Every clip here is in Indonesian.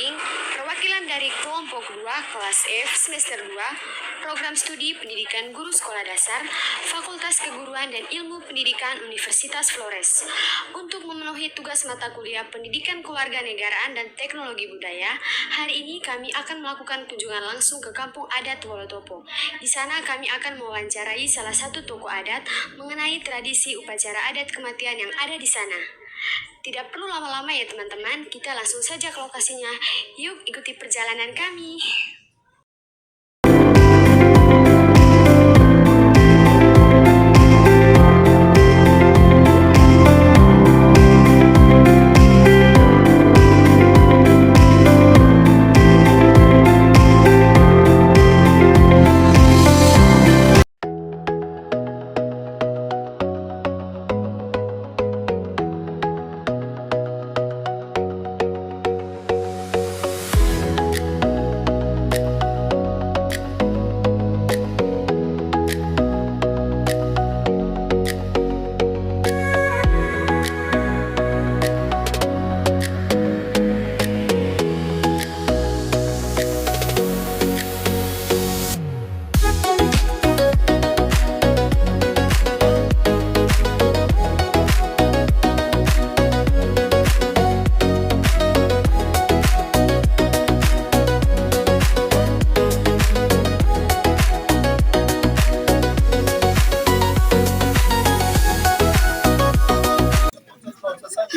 Briefing, perwakilan dari kelompok 2 kelas F semester 2, program studi pendidikan guru sekolah dasar, Fakultas Keguruan dan Ilmu Pendidikan Universitas Flores. Untuk memenuhi tugas mata kuliah Pendidikan Kewarganegaraan dan Teknologi Budaya, hari ini kami akan melakukan kunjungan langsung ke Kampung Adat Wolotopo. Di sana kami akan mewawancarai salah satu tokoh adat mengenai tradisi upacara adat kematian yang ada di sana. Tidak perlu lama-lama ya teman-teman, kita langsung saja ke lokasinya. Yuk ikuti perjalanan kami.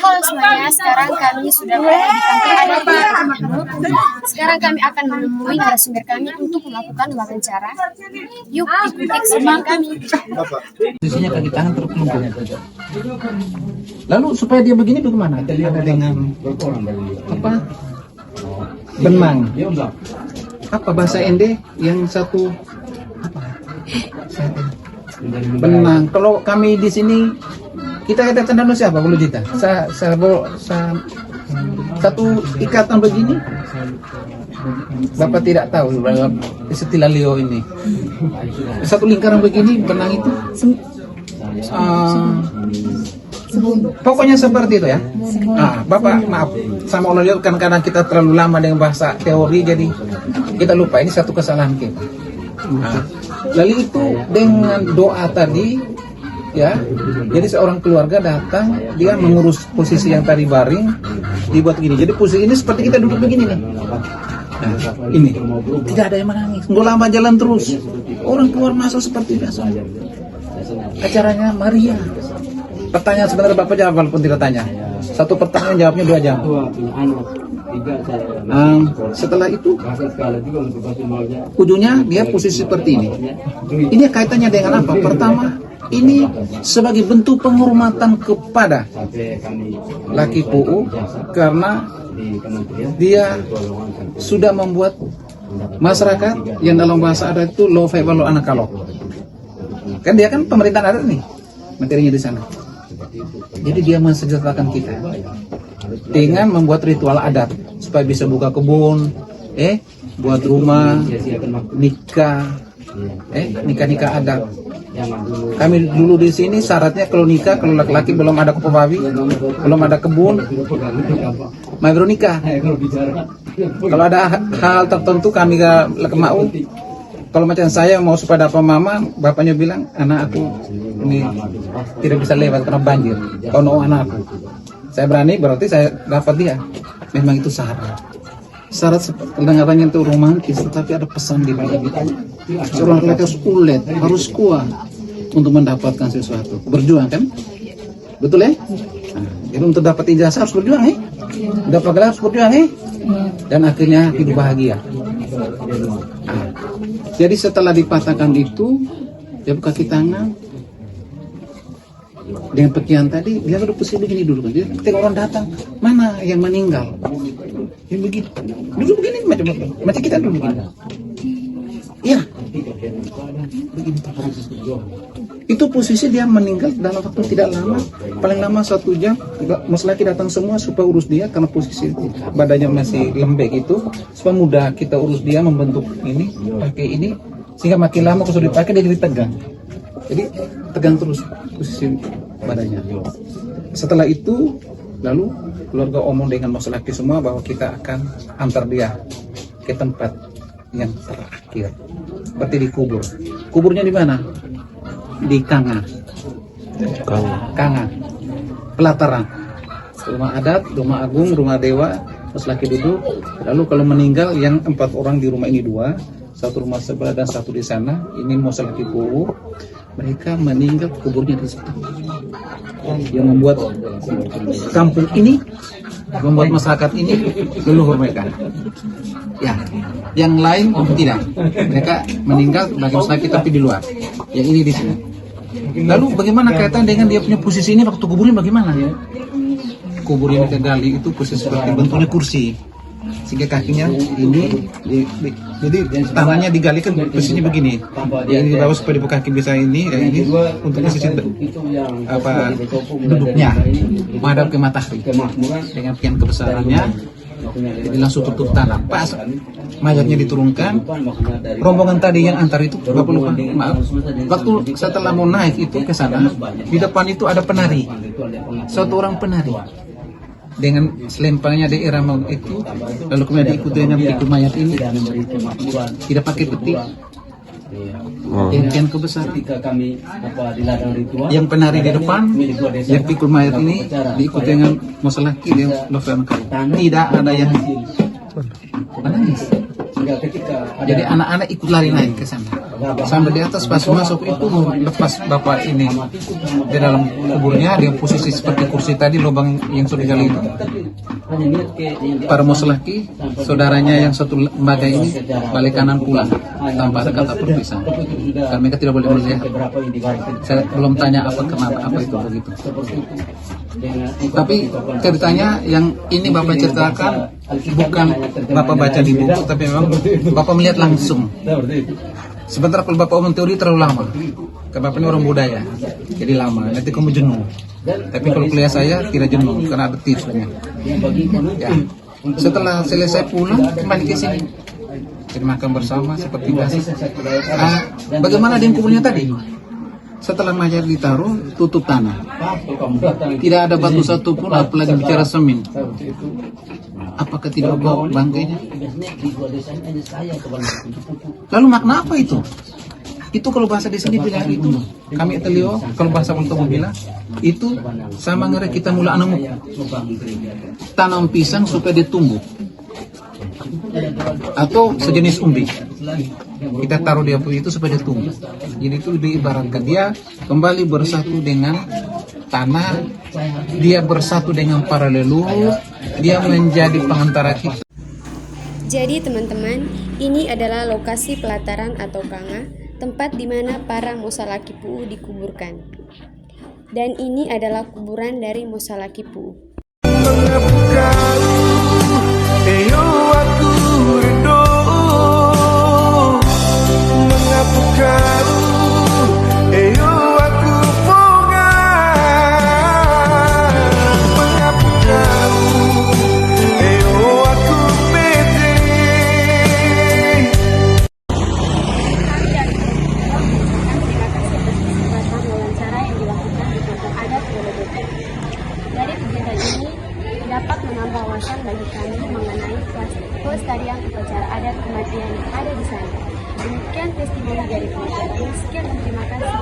Halo semuanya, sekarang kami sudah berada di Kampung Adat Wolotopo. Sekarang kami akan menemui narasumber kami untuk melakukan wawancara. Yuk ikuti keseruan kami. Posisinya kaki tangan terkelungkup. Lalu supaya dia begini bagaimana? Ada dengan apa? Benang. Apa bahasa Ende yang satu apa? Benang. Kalau kami di sini kita katakan siapa kalau kita? Satu ikatan begini. Bapak tidak tahu istilah Leo ini. Satu lingkaran begini benang itu. Pokoknya seperti itu ya. Bapak maaf sama Allah kan kadang kita terlalu lama dengan bahasa teori jadi kita lupa ini satu kesalahan kita. Lalu itu dengan doa tadi ya, jadi seorang keluarga datang, dia mengurus posisi yang tadi baring, dibuat gini. Jadi posisi ini seperti kita duduk begini nih. Nah, ini tidak ada yang menangis. Nggak lama jalan terus. Orang keluar masuk seperti biasa. Acaranya Maria. Pertanyaan sebenarnya Bapak jawab walaupun tidak tanya. Satu pertanyaan jawabnya 2 jam. Setelah itu ujungnya dia posisi seperti ini. Ini kaitannya dengan apa? Pertama, ini sebagai bentuk penghormatan kepada laki Puu karena dia sudah membuat masyarakat yang dalam bahasa adat itu lo febalo anak kalok. Kan dia kan pemerintahan adat nih materinya di sana. Jadi dia mensejahterakan kita dengan membuat ritual adat supaya bisa buka kebun, buat rumah, nikah, nikah adat. Kami dulu di sini syaratnya kalau nikah, kalau laki-laki belum ada kupu babi, belum ada kebun, baru nikah. Kalau ada hal tertentu kami gak mau. Kalau macam saya mau supaya dapat mama, bapaknya bilang anak aku ini tidak bisa lewat karena banjir. Kalau anak aku, saya berani berarti saya dapat dia. Memang itu syarat. Syarat kedengarannya itu romantis, tetapi ada pesan di balik itu. Seorang laki harus ulet, harus kuat untuk mendapatkan sesuatu. Berjuang kan? Betul ya? Nah, jadi untuk dapat ijazah harus berjuang dapat gelar harus berjuang dan akhirnya hidup bahagia. Jadi setelah dipatahkan itu, dia buka kaki tangan dengan pekian tadi, dia udah posisi begini dulu kan. Jadi ketika orang datang, mana yang meninggal? Yang begini, dulu begini macam kita dulu begini. Ya, begini. Itu posisi dia meninggal dalam waktu tidak lama, paling lama 1 jam. Mas laki datang semua supaya urus dia karena posisi badannya masih lembek itu, supaya mudah kita urus dia membentuk ini, pakai ini, sehingga makin lama kalau sudah dipakai dia jadi tegang. Jadi tegang terus posisi badannya. Setelah itu Lalu keluarga omong dengan Mas Laki semua bahwa kita akan antar dia ke tempat yang terakhir, seperti dikubur. Kuburnya di mana? Di Kanga, pelataran, rumah adat, rumah agung, rumah dewa. Mas Laki duduk. Lalu kalau meninggal yang 4 orang di rumah ini 2, satu rumah sebelah dan satu di sana. Ini Mas Laki Pu'u. Mereka meninggal, kuburnya di situ. Yang membuat kampung ini, membuat masyarakat ini leluhur mereka. Ya, yang lain tidak. Mereka meninggal bagi masyarakat tapi di luar. Yang ini di sini. Lalu bagaimana kaitan dengan dia punya posisi ini waktu kuburnya bagaimana? Kubur yang kita gali itu posisi seperti bentuknya kursi, sehingga kakinya ini jadi tangannya digali kan posisinya begini, yang di bawah supaya di kaki bisa ini, dan ini untuk posisi duduknya menghadap ke matahari dengan pian kebesarannya. Jadi langsung tutup tanah. Pas mayatnya diturunkan, rombongan tadi yang antar itu, Bapak lupa, maaf, waktu setelah mau naik itu ke sana, di depan itu ada penari, satu orang penari dengan selempangnya daerah itu, lalu kemudian diikuti dengan pikul mayat ini, tidak pakai peti, yang kebesaran. Yang penari di depan, yang pikul mayat ini diikuti dengan Mas Laki dia tidak ada yang menangis. Jadi anak-anak ikut lari naik ke sana. Sampai di atas pas masuk itu lepas bapak ini di dalam kuburnya, dia posisi seperti kursi tadi, lubang yang sudah digali itu. Para Mas Laki, saudaranya yang satu lembaga ini balik kanan pulang tanpa ada kata perpisahan. Karena mereka tidak boleh melihat. Saya belum tanya apa kenapa apa itu begitu. Tapi ceritanya yang ini Bapak ceritakan bukan Bapak baca di buku, tapi memang Bapak melihat langsung. Sebentar kalau Bapak omong teori terlalu lama, karena Bapak ini orang budaya, jadi lama, nanti kamu jenuh. Tapi kalau kuliah saya tidak jenuh, karena ada tipsnya. Ya. Setelah selesai pulang, kembali ke sini. Jadi makan bersama seperti biasa. Bagaimana dengan kuburnya tadi? Setelah mayat ditaruh, tutup tanah. Tidak ada batu satu pun, apalagi bicara semin. Apakah tidak bawa bangkainya? Lalu makna apa itu? Itu kalau bahasa di sini bilang itu, kami telio, kalau bahasa Bantu bilang, itu sama ngeri kita mula anamuk. Tanam pisang supaya dia tumbuh. Atau sejenis umbi. Kita taruh dia itu supaya dia tumbuh. Jadi itu diibaratkan dia kembali bersatu dengan tanah, dia bersatu dengan para leluhur, dia menjadi pengantara kita. Jadi teman-teman, ini adalah lokasi pelataran atau Kanga, tempat di mana para Mosa Laki Pu'u dikuburkan. Dan ini adalah kuburan dari Mosa Laki Pu'u. Dapat menambah wawasan bagi kami mengenai pelestarian upacara adat kematian yang ada di sana. Demikian testimoni dari pengacara. Sekian, terima kasih.